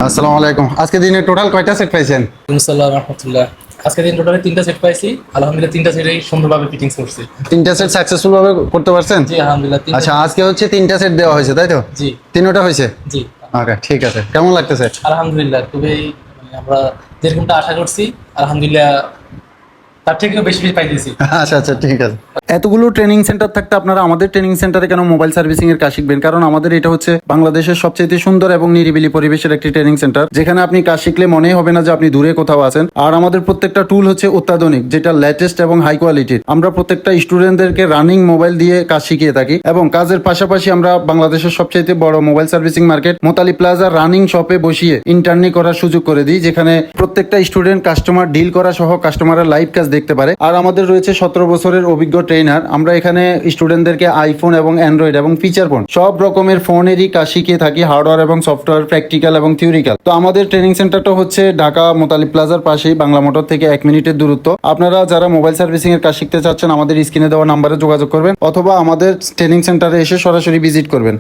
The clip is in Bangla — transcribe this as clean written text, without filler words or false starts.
আসসালামু আলাইকুম। আজকে দিনে টোটাল কয়টা সেট পাইছেন? সালাম রহমতুল্লাহ। আজকে দিন টোটালে 3টা সেট পাইছি। আলহামদুলিল্লাহ 3টা সেটই সুন্দরভাবে ফিটিংস করছি। তিনটা সেট সাকসেসফুল ভাবে করতে পারছেন? জি আলহামদুলিল্লাহ আচ্ছা, আজকে হচ্ছে তিনটা সেট দেওয়া হয়েছে, তাই তো? জি তিনটা হয়েছে। জি ওকে, ঠিক আছে। কেমন লাগতেছে? আলহামদুলিল্লাহ খুবই আমরা যেরকমটা আশা করছি আলহামদুলিল্লাহ তার থেকেও বেশি বেশি পাইতেছি। আচ্ছা আচ্ছা, ঠিক আছে। এতগুলো ট্রেনিং সেন্টার থাকতে আপনারা আমাদের ট্রেনিং সেন্টারে কেন মোবাইল সার্ভিসিং এর কাজ শিখবেন? কারণ আমাদের এটা হচ্ছে বাংলাদেশের সবচেয়ে সুন্দর এবং নিরিবিলি পরিবেশের একটি ট্রেনিং সেন্টার, যেখানে আপনি কাজ শিখলে মনেই হবে না যে আপনি দূরে কোথাও আছেন। আর আমাদের প্রত্যেকটা টুল হচ্ছে অত্যাধুনিক, যেটা লেটেস্ট এবং হাই কোয়ালিটির। আমরা প্রত্যেকটা স্টুডেন্টদেরকে রানিং মোবাইল দিয়ে কাজ শিখিয়ে থাকি এবং কাজের পাশাপাশি আমরা বাংলাদেশের সবচেয়ে বড় mobile servicing market মোতালি plaza running শপে বসিয়ে ইন্টার্নি করার সুযোগ করে দিই, যেখানে প্রত্যেকটা স্টুডেন্ট কাস্টমার ডিল করা সহ কাস্টমারের লাইভ কাজ দেখতে পারে। আর আমাদের রয়েছে 17 বছরের অভিজ্ঞ ট্রেনার। আমরা এখানে স্টুডেন্টদেরকে আইফোন এবং অ্যান্ড্রয়েড এবং ফিচার ফোন সব রকমের ফোনেরই কাজ শিখিয়ে থাকি, হার্ডওয়্যার এবং সফটওয়্যার, প্র্যাকটিক্যাল এবং থিওরিক্যাল। তো আমাদের ট্রেনিং সেন্টারটা হচ্ছে ঢাকা মোতালি প্লাজার পাশেই, বাংলা মোটর থেকে 1 মিনিটের দূরত্ব। আপনারা যারা মোবাইল সার্ভিসিং এর কাজ শিখতে চাচ্ছেন আমাদের স্ক্রিনে দেওয়া নাম্বারে যোগাযোগ করবেন অথবা আমাদের ট্রেনিং সেন্টারে এসে সরাসরি ভিজিট করবেন।